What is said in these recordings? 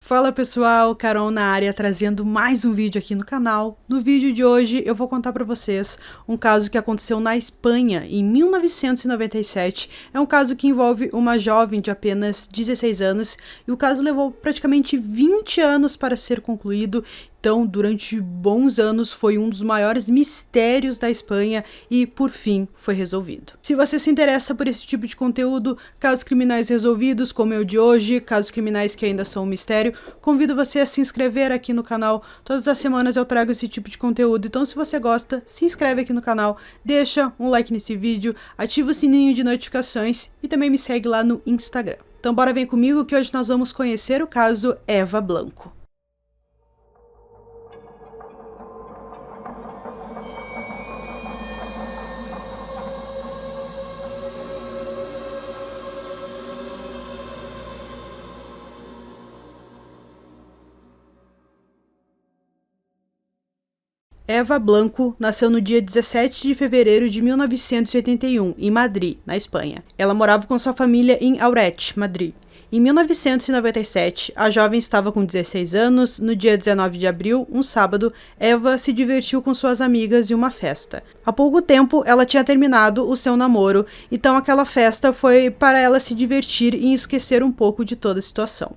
Fala pessoal, Carol na área trazendo mais um vídeo aqui no canal. No vídeo de hoje eu vou contar para vocês um caso que aconteceu na Espanha em 1997. É um caso que envolve uma jovem de apenas 16 anos e o caso levou praticamente 20 anos para ser concluído. Então, durante bons anos, foi um dos maiores mistérios da Espanha e, por fim, foi resolvido. Se você se interessa por esse tipo de conteúdo, casos criminais resolvidos, como é o de hoje, casos criminais que ainda são um mistério, convido você a se inscrever aqui no canal. Todas as semanas eu trago esse tipo de conteúdo, então se você gosta, se inscreve aqui no canal, deixa um like nesse vídeo, ativa o sininho de notificações e também me segue lá no Instagram. Então bora vem comigo que hoje nós vamos conhecer o caso Eva Blanco. Eva Blanco nasceu no dia 17 de fevereiro de 1981, em Madrid, na Espanha. Ela morava com sua família em Aurete, Madrid. Em 1997, a jovem estava com 16 anos. No dia 19 de abril, um sábado, Eva se divertiu com suas amigas em uma festa. Há pouco tempo, ela tinha terminado o seu namoro, então aquela festa foi para ela se divertir e esquecer um pouco de toda a situação.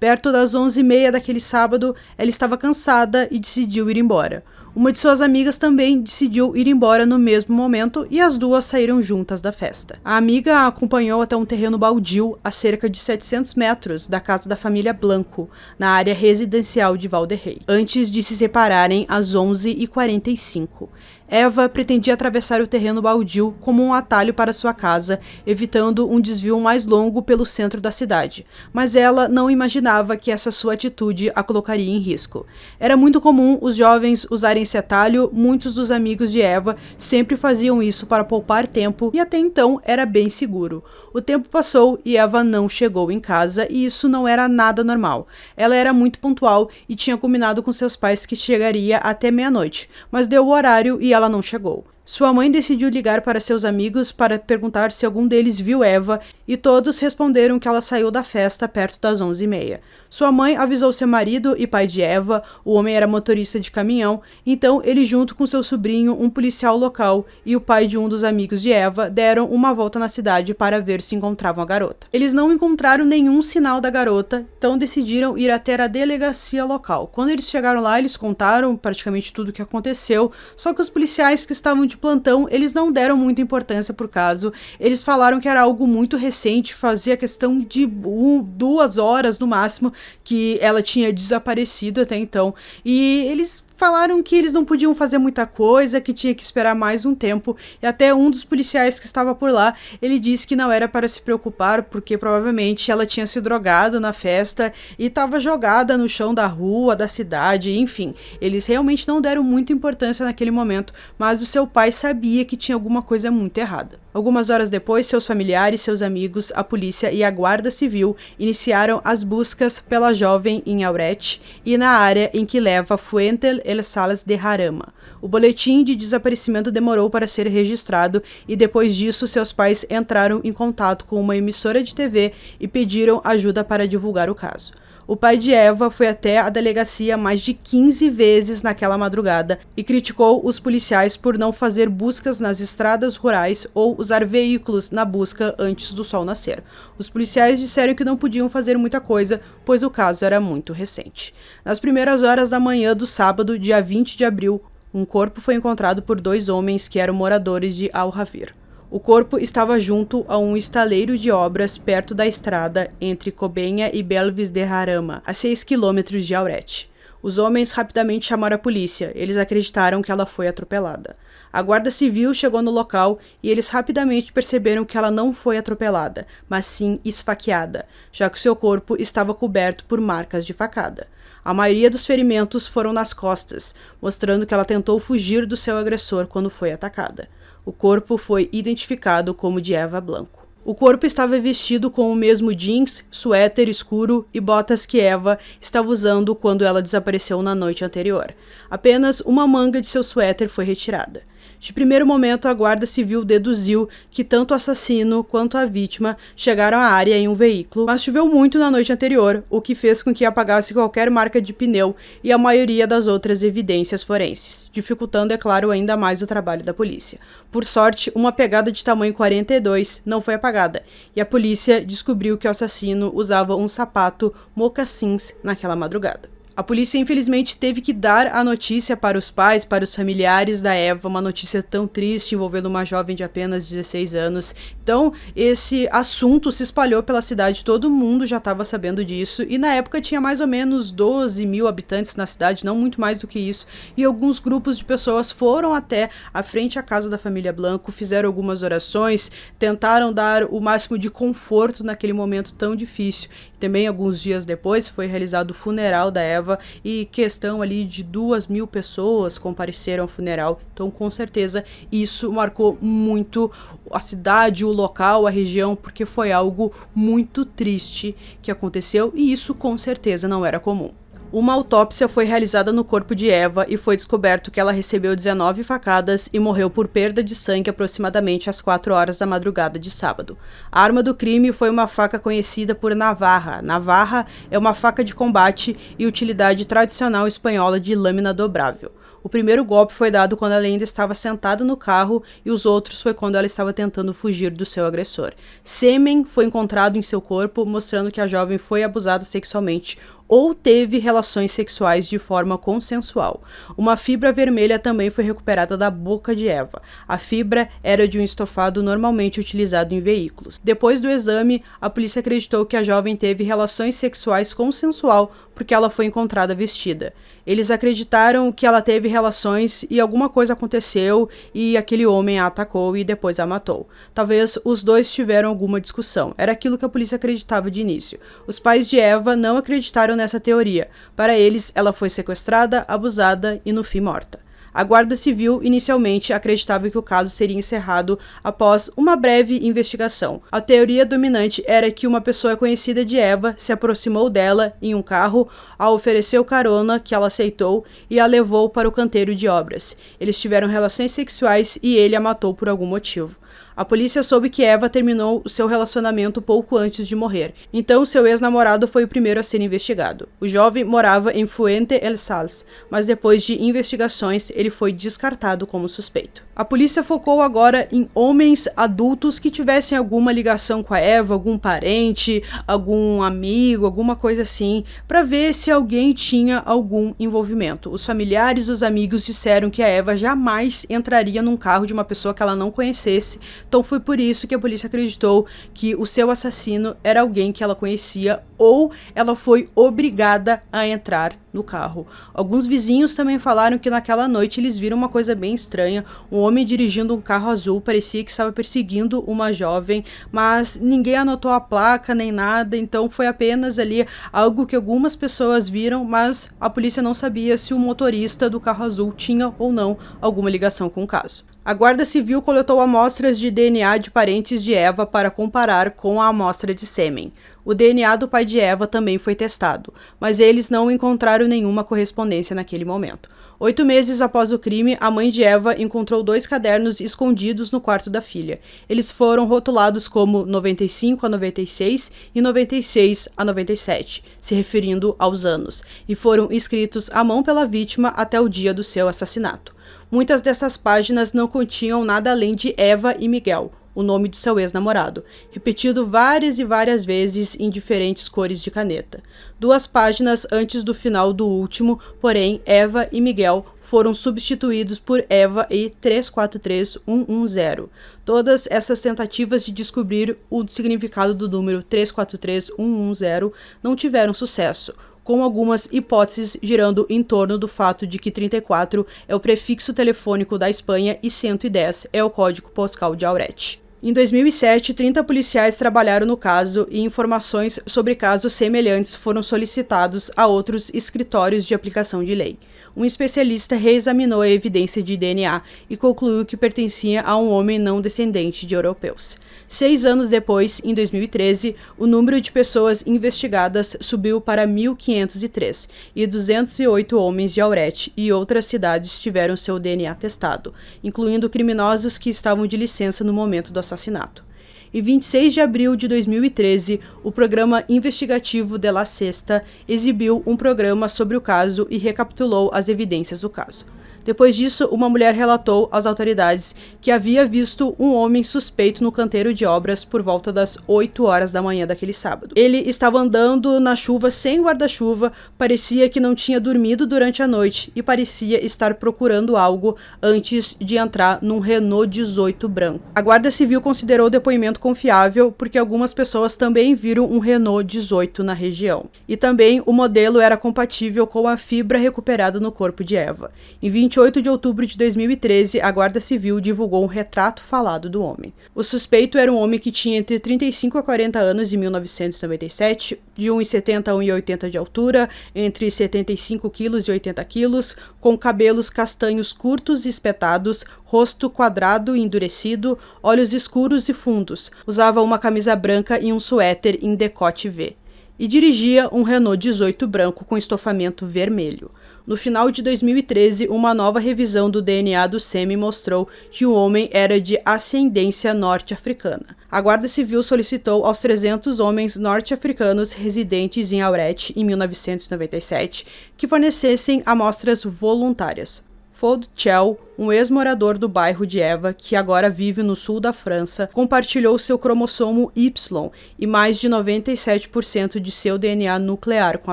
Perto das 11h30 daquele sábado, ela estava cansada e decidiu ir embora. Uma de suas amigas também decidiu ir embora no mesmo momento e as duas saíram juntas da festa. A amiga a acompanhou até um terreno baldio a cerca de 700 metros da casa da família Blanco, na área residencial de Valderrey, antes de se separarem às 11h45. Eva pretendia atravessar o terreno baldio como um atalho para sua casa, evitando um desvio mais longo pelo centro da cidade, mas ela não imaginava que essa sua atitude a colocaria em risco. Era muito comum os jovens usarem esse atalho, muitos dos amigos de Eva sempre faziam isso para poupar tempo e até então era bem seguro. O tempo passou e Eva não chegou em casa e isso não era nada normal. Ela era muito pontual e tinha combinado com seus pais que chegaria até meia-noite, mas deu o horário e ela não chegou. Sua mãe decidiu ligar para seus amigos para perguntar se algum deles viu Eva e todos responderam que ela saiu da festa perto das 11h30. Sua mãe avisou seu marido e pai de Eva, o homem era motorista de caminhão, então ele junto com seu sobrinho, um policial local e o pai de um dos amigos de Eva deram uma volta na cidade para ver se encontravam a garota. Eles não encontraram nenhum sinal da garota, então decidiram ir até a delegacia local. Quando eles chegaram lá, eles contaram praticamente tudo o que aconteceu, só que os policiais que estavam de plantão, eles não deram muita importância pro caso. Eles falaram que era algo muito recente, fazia questão de 2 horas no máximo que ela tinha desaparecido até então, e eles falaram que eles não podiam fazer muita coisa, que tinha que esperar mais um tempo, e até um dos policiais que estava por lá, ele disse que não era para se preocupar, porque provavelmente ela tinha se drogado na festa e estava jogada no chão da rua, da cidade, enfim. Eles realmente não deram muita importância naquele momento, mas o seu pai sabia que tinha alguma coisa muito errada. Algumas horas depois, seus familiares, seus amigos, a polícia e a guarda civil iniciaram as buscas pela jovem em Aurete e na área em que leva Fuente El Salas de Jarama. O boletim de desaparecimento demorou para ser registrado e depois disso seus pais entraram em contato com uma emissora de TV e pediram ajuda para divulgar o caso. O pai de Eva foi até a delegacia mais de 15 vezes naquela madrugada e criticou os policiais por não fazer buscas nas estradas rurais ou usar veículos na busca antes do sol nascer. Os policiais disseram que não podiam fazer muita coisa, pois o caso era muito recente. Nas primeiras horas da manhã do sábado, dia 20 de abril, um corpo foi encontrado por 2 homens que eram moradores de Aljavír. O corpo estava junto a um estaleiro de obras perto da estrada entre Cobenha e Belvis de Jarama, a 6 quilômetros de Aurete. Os homens rapidamente chamaram a polícia, eles acreditaram que ela foi atropelada. A guarda civil chegou no local e eles rapidamente perceberam que ela não foi atropelada, mas sim esfaqueada, já que seu corpo estava coberto por marcas de facada. A maioria dos ferimentos foram nas costas, mostrando que ela tentou fugir do seu agressor quando foi atacada. O corpo foi identificado como de Eva Blanco. O corpo estava vestido com o mesmo jeans, suéter escuro e botas que Eva estava usando quando ela desapareceu na noite anterior. Apenas uma manga de seu suéter foi retirada. De primeiro momento, a Guarda Civil deduziu que tanto o assassino quanto a vítima chegaram à área em um veículo, mas choveu muito na noite anterior, o que fez com que apagasse qualquer marca de pneu e a maioria das outras evidências forenses, dificultando, é claro, ainda mais o trabalho da polícia. Por sorte, uma pegada de tamanho 42 não foi apagada, e a polícia descobriu que o assassino usava um sapato mocassins naquela madrugada. A polícia, infelizmente, teve que dar a notícia para os pais, para os familiares da Eva, uma notícia tão triste envolvendo uma jovem de apenas 16 anos. Então, esse assunto se espalhou pela cidade, todo mundo já estava sabendo disso, e na época tinha mais ou menos 12 mil habitantes na cidade, não muito mais do que isso, e alguns grupos de pessoas foram até a frente à casa da família Blanco, fizeram algumas orações, tentaram dar o máximo de conforto naquele momento tão difícil. Também, alguns dias depois, foi realizado o funeral da Eva e questão ali de 2.000 pessoas compareceram ao funeral. Então, com certeza, isso marcou muito a cidade, o local, a região, porque foi algo muito triste que aconteceu e isso, com certeza, não era comum. Uma autópsia foi realizada no corpo de Eva e foi descoberto que ela recebeu 19 facadas e morreu por perda de sangue aproximadamente às 4 horas da madrugada de sábado. A arma do crime foi uma faca conhecida por navarra. Navarra é uma faca de combate e utilidade tradicional espanhola de lâmina dobrável. O primeiro golpe foi dado quando ela ainda estava sentada no carro e os outros foi quando ela estava tentando fugir do seu agressor. Sêmen foi encontrado em seu corpo, mostrando que a jovem foi abusada sexualmente ou teve relações sexuais de forma consensual. Uma fibra vermelha também foi recuperada da boca de Eva. A fibra era de um estofado normalmente utilizado em veículos. Depois do exame, a polícia acreditou que a jovem teve relações sexuais consensual porque ela foi encontrada vestida. Eles acreditaram que ela teve relações e alguma coisa aconteceu e aquele homem a atacou e depois a matou. Talvez os dois tiveram alguma discussão. Era aquilo que a polícia acreditava de início. Os pais de Eva não acreditaram nessa teoria. Para eles, ela foi sequestrada, abusada e no fim morta. A Guarda Civil inicialmente acreditava que o caso seria encerrado após uma breve investigação. A teoria dominante era que uma pessoa conhecida de Eva se aproximou dela em um carro, a ofereceu carona, que ela aceitou, e a levou para o canteiro de obras. Eles tiveram relações sexuais e ele a matou por algum motivo. A polícia soube que Eva terminou o seu relacionamento pouco antes de morrer, então seu ex-namorado foi o primeiro a ser investigado. O jovem morava em Fuente El Sals, mas depois de investigações ele foi descartado como suspeito. A polícia focou agora em homens adultos que tivessem alguma ligação com a Eva, algum parente, algum amigo, alguma coisa assim, para ver se alguém tinha algum envolvimento. Os familiares e os amigos disseram que a Eva jamais entraria num carro de uma pessoa que ela não conhecesse. Então foi por isso que a polícia acreditou que o seu assassino era alguém que ela conhecia ou ela foi obrigada a entrar no carro. Alguns vizinhos também falaram que naquela noite eles viram uma coisa bem estranha, um homem dirigindo um carro azul, parecia que estava perseguindo uma jovem, mas ninguém anotou a placa nem nada, então foi apenas ali algo que algumas pessoas viram, mas a polícia não sabia se o motorista do carro azul tinha ou não alguma ligação com o caso. A Guarda Civil coletou amostras de DNA de parentes de Eva para comparar com a amostra de sêmen. O DNA do pai de Eva também foi testado, mas eles não encontraram nenhuma correspondência naquele momento. 8 meses após o crime, a mãe de Eva encontrou 2 cadernos escondidos no quarto da filha. Eles foram rotulados como 95 a 96 e 96 a 97, se referindo aos anos, e foram escritos à mão pela vítima até o dia do seu assassinato. Muitas dessas páginas não continham nada além de Eva e Miguel, o nome do seu ex-namorado, repetido várias e várias vezes em diferentes cores de caneta. 2 páginas antes do final do último, porém, Eva e Miguel foram substituídos por Eva e 343110. Todas essas tentativas de descobrir o significado do número 343110 não tiveram sucesso, com algumas hipóteses girando em torno do fato de que 34 é o prefixo telefônico da Espanha e 110 é o código postal de Aurete. Em 2007, 30 policiais trabalharam no caso e informações sobre casos semelhantes foram solicitados a outros escritórios de aplicação de lei. Um especialista reexaminou a evidência de DNA e concluiu que pertencia a um homem não descendente de europeus. 6 anos depois, em 2013, o número de pessoas investigadas subiu para 1.503 e 208 homens de Aurette e outras cidades tiveram seu DNA testado, incluindo criminosos que estavam de licença no momento do assassinato. Em 26 de abril de 2013, o programa investigativo de La Sexta exibiu um programa sobre o caso e recapitulou as evidências do caso. Depois disso, uma mulher relatou às autoridades que havia visto um homem suspeito no canteiro de obras por volta das 8 horas da manhã daquele sábado. Ele estava andando na chuva sem guarda-chuva, parecia que não tinha dormido durante a noite e parecia estar procurando algo antes de entrar num Renault 18 branco. A Guarda Civil considerou o depoimento confiável porque algumas pessoas também viram um Renault 18 na região. E também o modelo era compatível com a fibra recuperada no corpo de Eva. Em 28 de outubro de 2013, a Guarda Civil divulgou um retrato falado do homem. O suspeito era um homem que tinha entre 35 a 40 anos em 1997, de 1,70 a 1,80 de altura, entre 75 quilos e 80 quilos, com cabelos castanhos curtos e espetados, rosto quadrado e endurecido, olhos escuros e fundos, usava uma camisa branca e um suéter em decote V. E dirigia um Renault 18 branco com estofamento vermelho. No final de 2013, uma nova revisão do DNA do SEMI mostrou que o homem era de ascendência norte-africana. A Guarda Civil solicitou aos 300 homens norte-africanos residentes em Aurette em 1997 que fornecessem amostras voluntárias. Fod Chel, um ex-morador do bairro de Eva, que agora vive no sul da França, compartilhou seu cromossomo Y e mais de 97% de seu DNA nuclear com o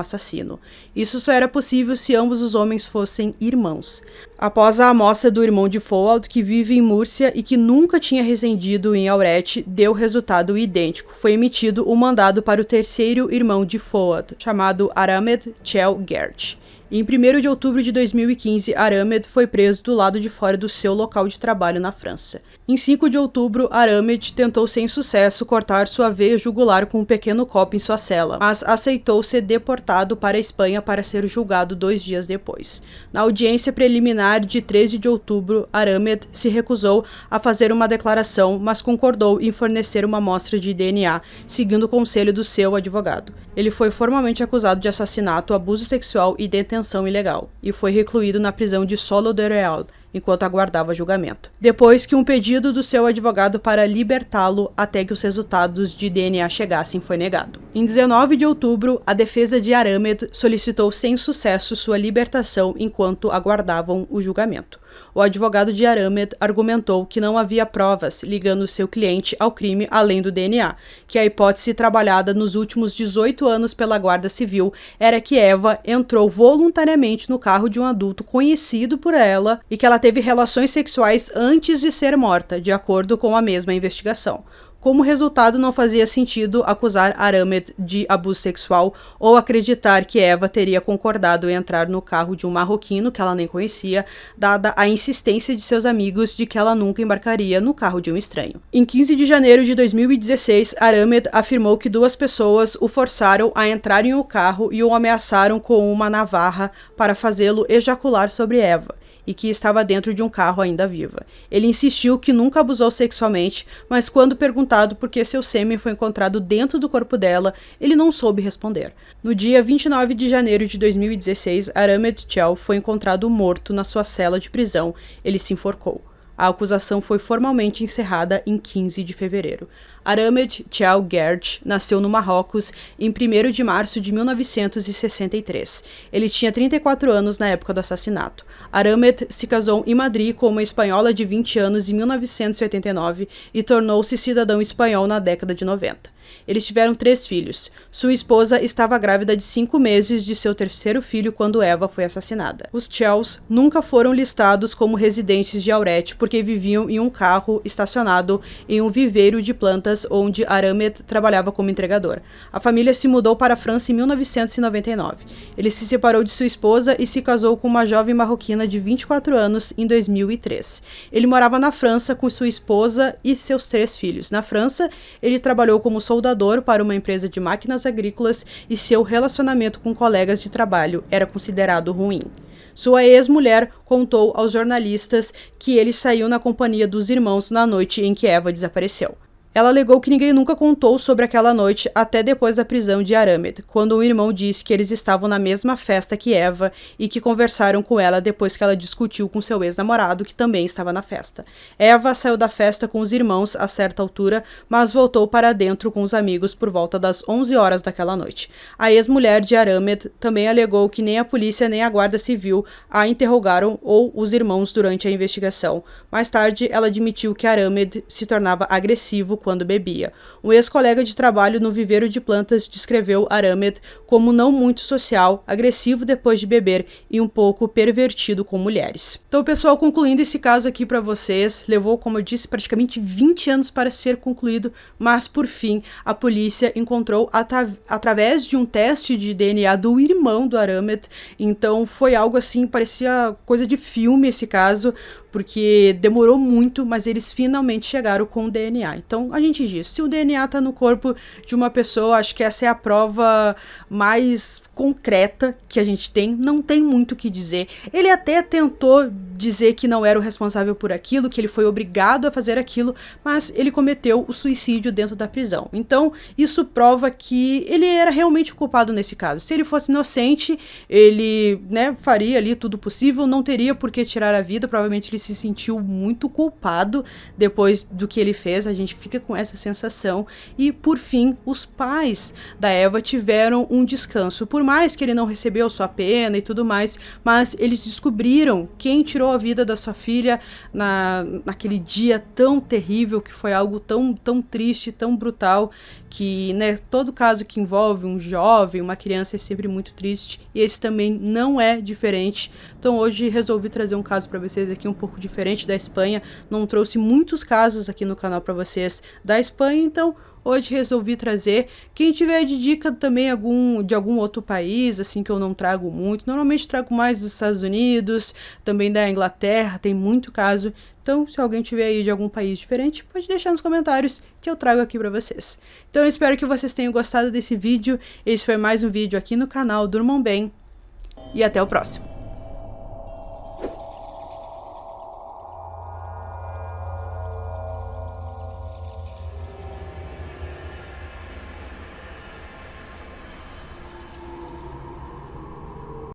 assassino. Isso só era possível se ambos os homens fossem irmãos. Após a amostra do irmão de Fouad, que vive em Múrcia e que nunca tinha residido em Aurette, deu resultado idêntico. Foi emitido o mandado para o terceiro irmão de Fouad, chamado Aramed Chel Gert. Em 1º de outubro de 2015, Aramed foi preso do lado de fora do seu local de trabalho na França. Em 5 de outubro, Aramed tentou sem sucesso cortar sua veia jugular com um pequeno copo em sua cela, mas aceitou ser deportado para a Espanha para ser julgado 2 dias depois. Na audiência preliminar de 13 de outubro, Aramed se recusou a fazer uma declaração, mas concordou em fornecer uma amostra de DNA, seguindo o conselho do seu advogado. Ele foi formalmente acusado de assassinato, abuso sexual e detenção ilegal, e foi recluído na prisão de Solo de Real, enquanto aguardava julgamento. Depois que um pedido do seu advogado para libertá-lo até que os resultados de DNA chegassem foi negado. Em 19 de outubro, a defesa de Aramed solicitou sem sucesso sua libertação enquanto aguardavam o julgamento. O advogado de Aramed argumentou que não havia provas ligando seu cliente ao crime além do DNA, que a hipótese trabalhada nos últimos 18 anos pela Guarda Civil era que Eva entrou voluntariamente no carro de um adulto conhecido por ela e que ela teve relações sexuais antes de ser morta, de acordo com a mesma investigação. Como resultado, não fazia sentido acusar Aramed de abuso sexual ou acreditar que Eva teria concordado em entrar no carro de um marroquino que ela nem conhecia, dada a insistência de seus amigos de que ela nunca embarcaria no carro de um estranho. Em 15 de janeiro de 2016, Aramed afirmou que 2 pessoas o forçaram a entrar em um carro e o ameaçaram com uma navarra para fazê-lo ejacular sobre Eva, e que estava dentro de um carro ainda viva. Ele insistiu que nunca abusou sexualmente, mas quando perguntado por que seu sêmen foi encontrado dentro do corpo dela, ele não soube responder. No dia 29 de janeiro de 2016, Aramed Chel foi encontrado morto na sua cela de prisão. Ele se enforcou. A acusação foi formalmente encerrada em 15 de fevereiro. Aramed Chel Gert nasceu no Marrocos em 1º de março de 1963. Ele tinha 34 anos na época do assassinato. Aramed se casou em Madrid com uma espanhola de 20 anos em 1989 e tornou-se cidadão espanhol na década de 90. Eles tiveram 3 filhos. Sua esposa estava grávida de 5 meses de seu terceiro filho quando Eva foi assassinada. Os Chells nunca foram listados como residentes de Aurette porque viviam em um carro estacionado em um viveiro de plantas onde Aramed trabalhava como entregador. A família se mudou para a França em 1999. Ele se separou de sua esposa e se casou com uma jovem marroquina de 24 anos em 2003. Ele morava na França com sua esposa e seus 3 filhos. Na França, ele trabalhou como soldador para uma empresa de máquinas agrícolas e seu relacionamento com colegas de trabalho era considerado ruim. Sua ex-mulher contou aos jornalistas que ele saiu na companhia dos irmãos na noite em que Eva desapareceu. Ela alegou que ninguém nunca contou sobre aquela noite até depois da prisão de Aramed, quando um irmão disse que eles estavam na mesma festa que Eva e que conversaram com ela depois que ela discutiu com seu ex-namorado, que também estava na festa. Eva saiu da festa com os irmãos a certa altura, mas voltou para dentro com os amigos por volta das 11 horas daquela noite. A ex-mulher de Aramed também alegou que nem a polícia nem a guarda civil a interrogaram ou os irmãos durante a investigação. Mais tarde, ela admitiu que Aramed se tornava agressivo quando bebia. Um ex-colega de trabalho no viveiro de plantas descreveu Aramed como não muito social, agressivo depois de beber e um pouco pervertido com mulheres. Então, pessoal, concluindo esse caso aqui para vocês, levou, como eu disse, praticamente 20 anos para ser concluído, mas por fim a polícia encontrou através de um teste de DNA do irmão do Aramed. Então foi algo assim, parecia coisa de filme esse caso, porque demorou muito, mas eles finalmente chegaram com o DNA. Então, a gente diz, se o DNA tá no corpo de uma pessoa, acho que essa é a prova mais concreta que a gente tem, não tem muito o que dizer. Ele até tentou dizer que não era o responsável por aquilo, que ele foi obrigado a fazer aquilo, mas ele cometeu o suicídio dentro da prisão. Então, isso prova que ele era realmente o culpado nesse caso. Se ele fosse inocente, ele, faria ali tudo possível, não teria por que tirar a vida, provavelmente ele se sentiu muito culpado depois do que ele fez, a gente fica com essa sensação. E, por fim, os pais da Eva tiveram um descanso, por mais que ele não recebeu sua pena e tudo mais, mas eles descobriram quem tirou a vida da sua filha naquele dia tão terrível, que foi algo tão triste, tão brutal, que todo caso que envolve um jovem, uma criança é sempre muito triste, e esse também não é diferente. Então hoje resolvi trazer um caso para vocês aqui um pouco diferente da Espanha, não trouxe muitos casos aqui no canal para vocês da Espanha, então hoje resolvi trazer. Quem tiver de dica também de algum outro país, assim, que eu não trago muito, normalmente trago mais dos Estados Unidos, também da Inglaterra, tem muito caso. Então, se alguém tiver aí de algum país diferente, pode deixar nos comentários que eu trago aqui pra vocês. Então, eu espero que vocês tenham gostado desse vídeo. Esse foi mais um vídeo aqui no canal. Durmam bem e até o próximo.